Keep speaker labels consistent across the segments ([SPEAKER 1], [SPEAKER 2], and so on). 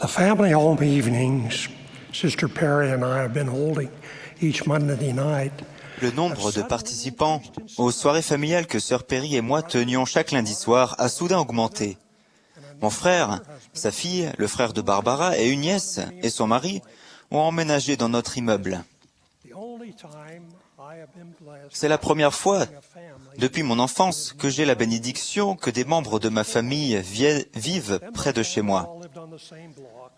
[SPEAKER 1] The family home evenings Sister Perry and I have been holding each Monday night.
[SPEAKER 2] Le nombre de participants aux soirées familiales que Sœur Perry et moi tenions chaque lundi soir a soudain augmenté. Mon frère, sa fille, le frère de Barbara et une nièce et son mari ont emménagé dans notre immeuble. C'est la première fois depuis mon enfance que j'ai la bénédiction que des membres de ma famille vivent près de chez moi.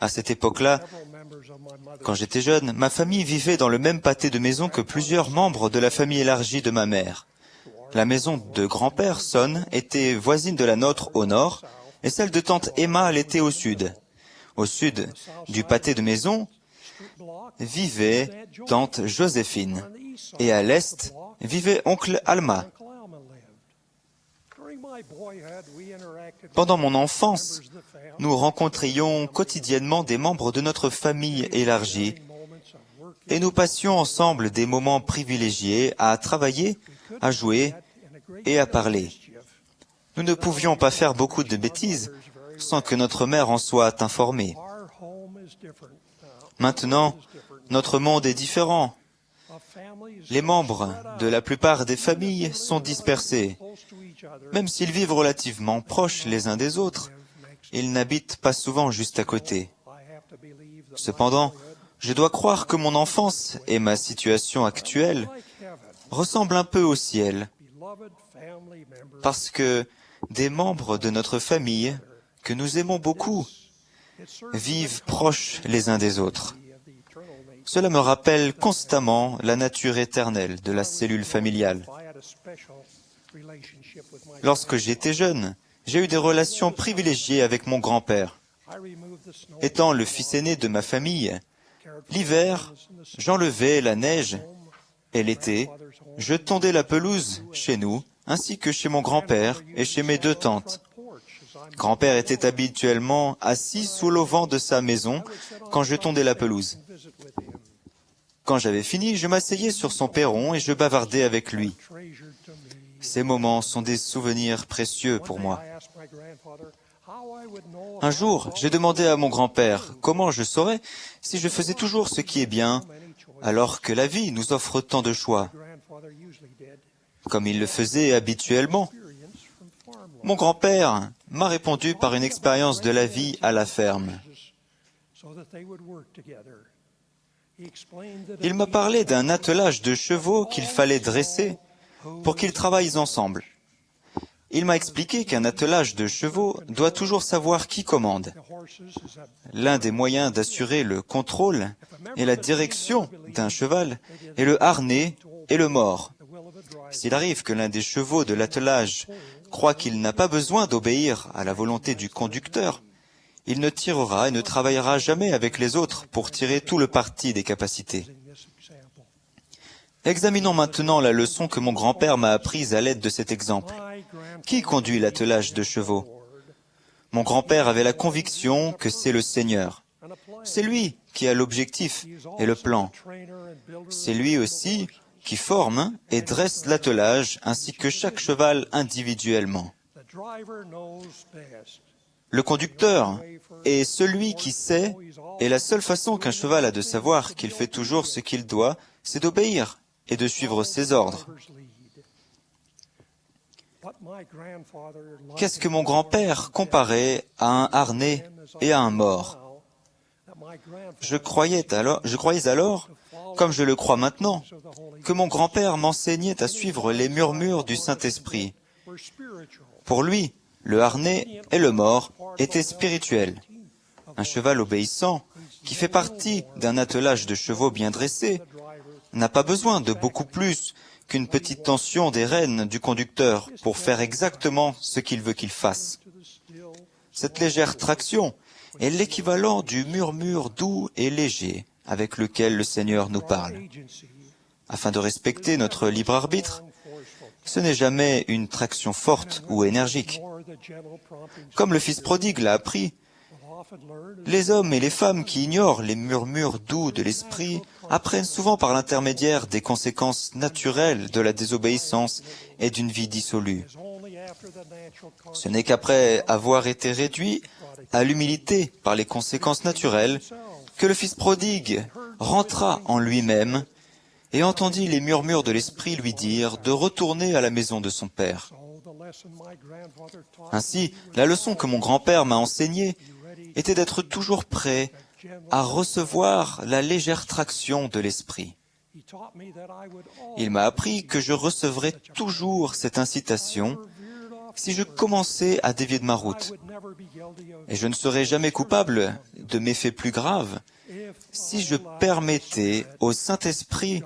[SPEAKER 2] À cette époque-là, quand j'étais jeune, ma famille vivait dans le même pâté de maison que plusieurs membres de la famille élargie de ma mère. La maison de grand-père, Son, était voisine de la nôtre au nord, et celle de tante Emma l'était au sud. Au sud du pâté de maison vivait tante Joséphine, et à l'est vivait oncle Alma. Pendant mon enfance, nous rencontrions quotidiennement des membres de notre famille élargie et nous passions ensemble des moments privilégiés à travailler, à jouer et à parler. Nous ne pouvions pas faire beaucoup de bêtises sans que notre mère en soit informée. Maintenant, notre monde est différent. Les membres de la plupart des familles sont dispersés. Même s'ils vivent relativement proches les uns des autres, ils n'habitent pas souvent juste à côté. Cependant, je dois croire que mon enfance et ma situation actuelle ressemblent un peu au ciel, parce que des membres de notre famille, que nous aimons beaucoup, vivent proches les uns des autres. Cela me rappelle constamment la nature éternelle de la cellule familiale. Lorsque j'étais jeune, j'ai eu des relations privilégiées avec mon grand-père. Étant le fils aîné de ma famille, l'hiver, j'enlevais la neige et l'été, je tondais la pelouse chez nous, ainsi que chez mon grand-père et chez mes deux tantes. Grand-père était habituellement assis sous l'auvent de sa maison quand je tondais la pelouse. Quand j'avais fini, je m'asseyais sur son perron et je bavardais avec lui. Ces moments sont des souvenirs précieux pour moi. Un jour, j'ai demandé à mon grand-père comment je saurais si je faisais toujours ce qui est bien, alors que la vie nous offre tant de choix, comme il le faisait habituellement. Mon grand-père m'a répondu par une expérience de la vie à la ferme. Il m'a parlé d'un attelage de chevaux qu'il fallait dresser pour qu'ils travaillent ensemble. Il m'a expliqué qu'un attelage de chevaux doit toujours savoir qui commande. L'un des moyens d'assurer le contrôle et la direction d'un cheval est le harnais et le mors. S'il arrive que l'un des chevaux de l'attelage croit qu'il n'a pas besoin d'obéir à la volonté du conducteur, il ne tirera et ne travaillera jamais avec les autres pour tirer tout le parti des capacités. Examinons maintenant la leçon que mon grand-père m'a apprise à l'aide de cet exemple. Qui conduit l'attelage de chevaux? Mon grand-père avait la conviction que c'est le Seigneur. C'est lui qui a l'objectif et le plan. C'est lui aussi qui forme et dresse l'attelage ainsi que chaque cheval individuellement. Le conducteur est celui qui sait, et la seule façon qu'un cheval a de savoir qu'il fait toujours ce qu'il doit, c'est d'obéir et de suivre ses ordres. Qu'est-ce que mon grand-père comparait à un harnais et à un mors? Je croyais alors, comme je le crois maintenant, que mon grand-père m'enseignait à suivre les murmures du Saint-Esprit. Pour lui, le harnais et le mors étaient spirituels. Un cheval obéissant, qui fait partie d'un attelage de chevaux bien dressés, n'a pas besoin de beaucoup plus qu'une petite tension des rênes du conducteur pour faire exactement ce qu'il veut qu'il fasse. Cette légère traction est l'équivalent du murmure doux et léger avec lequel le Seigneur nous parle. Afin de respecter notre libre arbitre, ce n'est jamais une traction forte ou énergique. Comme le Fils prodigue l'a appris, les hommes et les femmes qui ignorent les murmures doux de l'esprit apprennent souvent par l'intermédiaire des conséquences naturelles de la désobéissance et d'une vie dissolue. Ce n'est qu'après avoir été réduits à l'humilité par les conséquences naturelles que le fils prodigue rentra en lui-même et entendit les murmures de l'esprit lui dire de retourner à la maison de son père. Ainsi, la leçon que mon grand-père m'a enseignée était d'être toujours prêt à recevoir la légère traction de l'esprit. Il m'a appris que je recevrais toujours cette incitation si je commençais à dévier de ma route. Et je ne serais jamais coupable de méfaits plus graves si je permettais au Saint-Esprit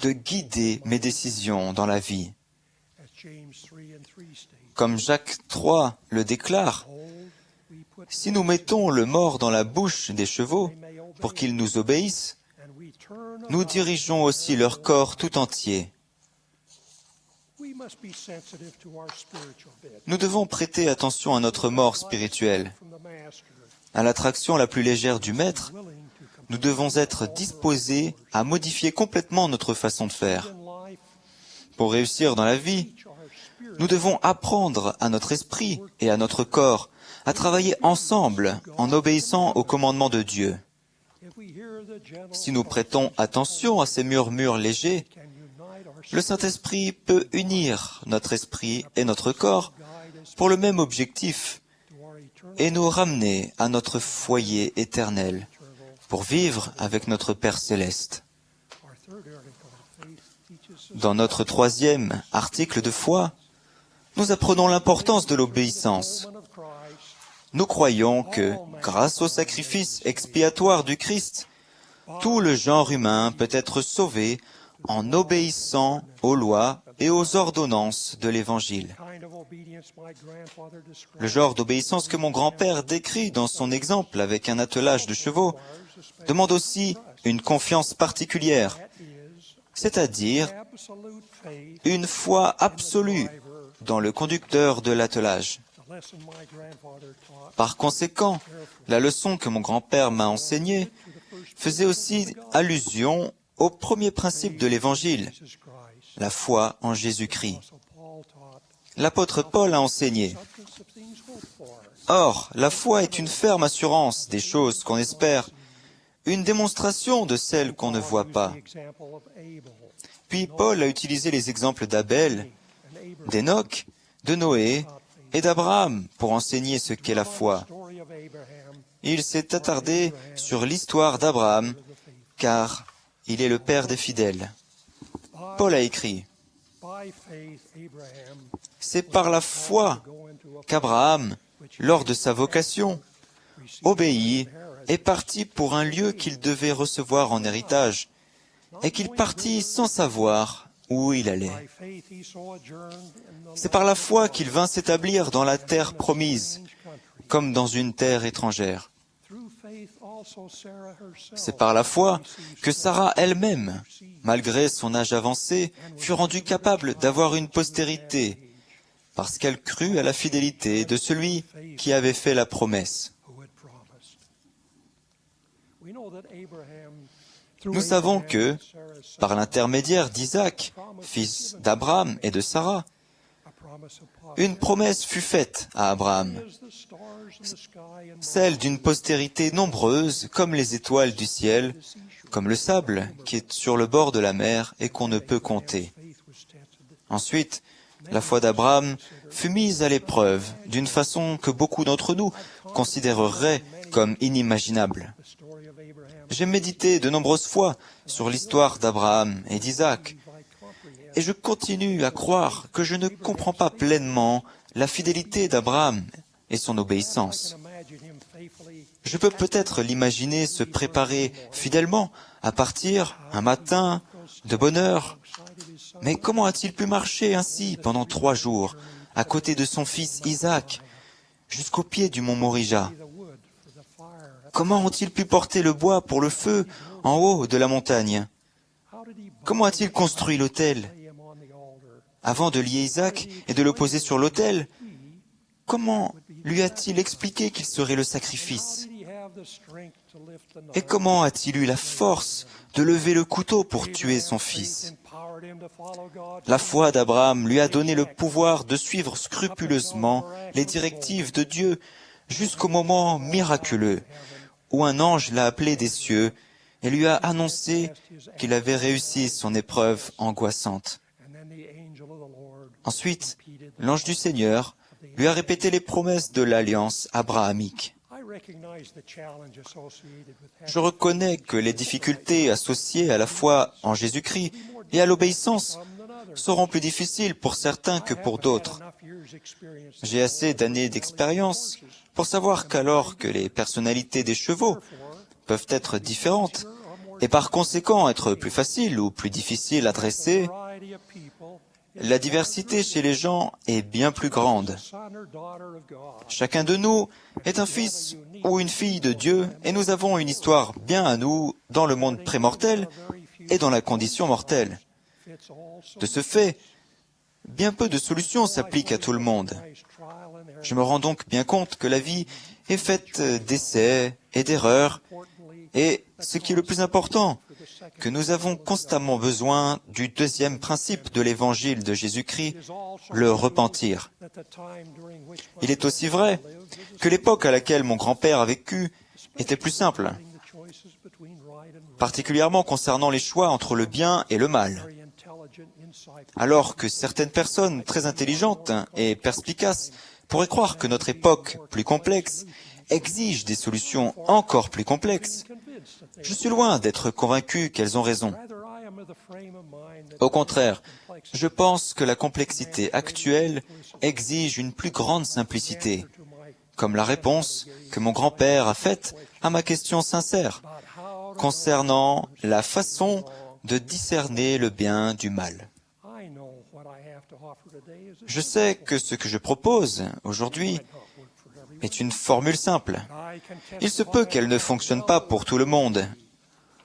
[SPEAKER 2] de guider mes décisions dans la vie. Comme Jacques III le déclare, si nous mettons le mors dans la bouche des chevaux pour qu'ils nous obéissent, nous dirigeons aussi leur corps tout entier. Nous devons prêter attention à notre mort spirituelle. À l'attraction la plus légère du Maître, nous devons être disposés à modifier complètement notre façon de faire. Pour réussir dans la vie, nous devons apprendre à notre esprit et à notre corps à travailler ensemble en obéissant aux commandements de Dieu. Si nous prêtons attention à ces murmures légers, le Saint-Esprit peut unir notre esprit et notre corps pour le même objectif et nous ramener à notre foyer éternel pour vivre avec notre Père céleste. Dans notre troisième article de foi, nous apprenons l'importance de l'obéissance. Nous croyons que, grâce au sacrifice expiatoire du Christ, tout le genre humain peut être sauvé en obéissant aux lois et aux ordonnances de l'Évangile. Le genre d'obéissance que mon grand-père décrit dans son exemple avec un attelage de chevaux demande aussi une confiance particulière, c'est-à-dire une foi absolue dans le conducteur de l'attelage. Par conséquent, la leçon que mon grand-père m'a enseignée faisait aussi allusion au premier principe de l'Évangile, la foi en Jésus-Christ. L'apôtre Paul a enseigné. Or, la foi est une ferme assurance des choses qu'on espère, une démonstration de celles qu'on ne voit pas. Puis Paul a utilisé les exemples d'Abel, d'Enoch, de Noé et d'Abraham pour enseigner ce qu'est la foi. Il s'est attardé sur l'histoire d'Abraham, car il est le père des fidèles. Paul a écrit, « C'est par la foi qu'Abraham, lors de sa vocation, obéit et partit pour un lieu qu'il devait recevoir en héritage, et qu'il partit sans savoir où il allait. C'est par la foi qu'il vint s'établir dans la terre promise, comme dans une terre étrangère. C'est par la foi que Sarah elle-même, malgré son âge avancé, fut rendue capable d'avoir une postérité, parce qu'elle crut à la fidélité de celui qui avait fait la promesse. Nous savons que, par l'intermédiaire d'Isaac, fils d'Abraham et de Sarah, une promesse fut faite à Abraham, celle d'une postérité nombreuse comme les étoiles du ciel, comme le sable qui est sur le bord de la mer et qu'on ne peut compter. Ensuite, la foi d'Abraham fut mise à l'épreuve d'une façon que beaucoup d'entre nous considéreraient comme inimaginable. J'ai médité de nombreuses fois sur l'histoire d'Abraham et d'Isaac, et je continue à croire que je ne comprends pas pleinement la fidélité d'Abraham et son obéissance. Je peux peut-être l'imaginer se préparer fidèlement à partir un matin de bonne heure, mais comment a-t-il pu marcher ainsi pendant 3 jours à côté de son fils Isaac jusqu'au pied du mont Morija? Comment ont-ils pu porter le bois pour le feu en haut de la montagne? Comment a-t-il construit l'autel? Avant de lier Isaac et de le poser sur l'autel, comment lui a-t-il expliqué qu'il serait le sacrifice? Et comment a-t-il eu la force de lever le couteau pour tuer son fils? La foi d'Abraham lui a donné le pouvoir de suivre scrupuleusement les directives de Dieu jusqu'au moment miraculeux où un ange l'a appelé des cieux et lui a annoncé qu'il avait réussi son épreuve angoissante. Ensuite, l'ange du Seigneur lui a répété les promesses de l'alliance abrahamique. Je reconnais que les difficultés associées à la foi en Jésus-Christ et à l'obéissance seront plus difficiles pour certains que pour d'autres. J'ai assez d'années d'expérience pour savoir qu'alors que les personnalités des chevaux peuvent être différentes et par conséquent être plus faciles ou plus difficiles à dresser, la diversité chez les gens est bien plus grande. Chacun de nous est un fils ou une fille de Dieu et nous avons une histoire bien à nous dans le monde prémortel et dans la condition mortelle. De ce fait, bien peu de solutions s'appliquent à tout le monde. Je me rends donc bien compte que la vie est faite d'essais et d'erreurs et, ce qui est le plus important, que nous avons constamment besoin du deuxième principe de l'évangile de Jésus-Christ, le repentir. Il est aussi vrai que l'époque à laquelle mon grand-père a vécu était plus simple, particulièrement concernant les choix entre le bien et le mal. Alors que certaines personnes très intelligentes et perspicaces pourraient croire que notre époque, plus complexe, exige des solutions encore plus complexes, je suis loin d'être convaincu qu'elles ont raison. Au contraire, je pense que la complexité actuelle exige une plus grande simplicité, comme la réponse que mon grand-père a faite à ma question sincère concernant la façon de discerner le bien du mal. Je sais que ce que je propose aujourd'hui est une formule simple. Il se peut qu'elle ne fonctionne pas pour tout le monde,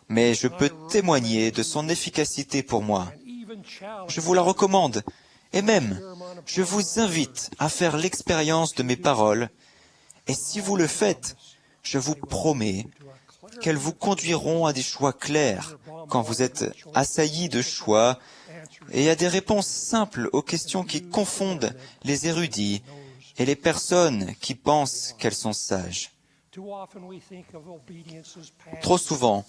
[SPEAKER 2] mais je peux témoigner de son efficacité pour moi. Je vous la recommande, et même, je vous invite à faire l'expérience de mes paroles, et si vous le faites, je vous promets qu'elles vous conduiront à des choix clairs quand vous êtes assaillis de choix et à des réponses simples aux questions qui confondent les érudits et les personnes qui pensent qu'elles sont sages. Trop souvent,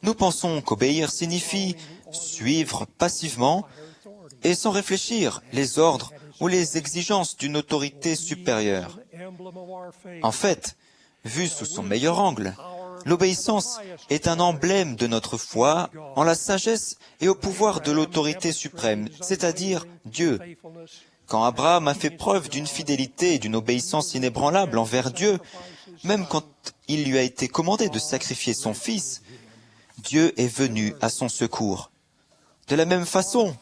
[SPEAKER 2] nous pensons qu'obéir signifie suivre passivement et sans réfléchir les ordres ou les exigences d'une autorité supérieure. En fait, vu sous son meilleur angle, l'obéissance est un emblème de notre foi en la sagesse et au pouvoir de l'autorité suprême, c'est-à-dire Dieu. Quand Abraham a fait preuve d'une fidélité et d'une obéissance inébranlable envers Dieu, même quand il lui a été commandé de sacrifier son fils, Dieu est venu à son secours. De la même façon,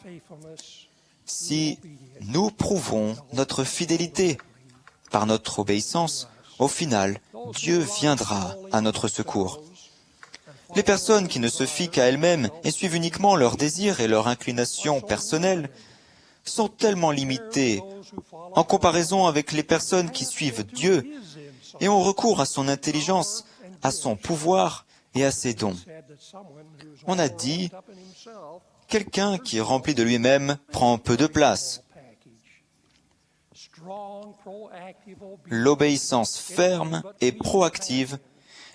[SPEAKER 2] si nous prouvons notre fidélité par notre obéissance, au final, Dieu viendra à notre secours. Les personnes qui ne se fient qu'à elles-mêmes et suivent uniquement leurs désirs et leurs inclinations personnelles sont tellement limitées en comparaison avec les personnes qui suivent Dieu et ont recours à son intelligence, à son pouvoir et à ses dons. On a dit, quelqu'un qui est rempli de lui-même prend peu de place. L'obéissance ferme et proactive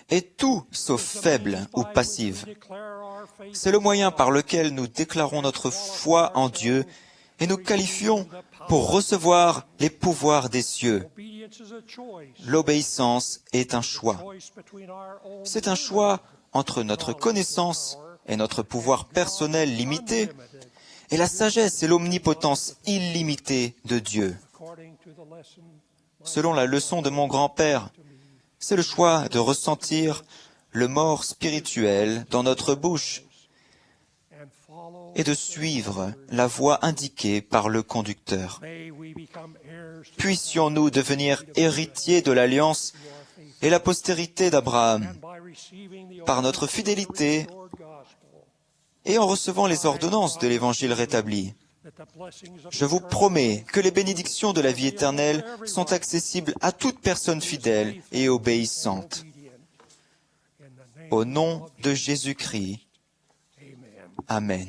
[SPEAKER 2] est tout sauf faible ou passive. C'est le moyen par lequel nous déclarons notre foi en Dieu et nous qualifions pour recevoir les pouvoirs des cieux. L'obéissance est un choix. C'est un choix entre notre connaissance et notre pouvoir personnel limité et la sagesse et l'omnipotence illimitée de Dieu. Selon la leçon de mon grand-père, c'est le choix de ressentir le mort spirituel dans notre bouche et de suivre la voie indiquée par le conducteur. Puissions-nous devenir héritiers de l'Alliance et la postérité d'Abraham par notre fidélité et en recevant les ordonnances de l'Évangile rétabli. Je vous promets que les bénédictions de la vie éternelle sont accessibles à toute personne fidèle et obéissante. Au nom de Jésus-Christ. Amen.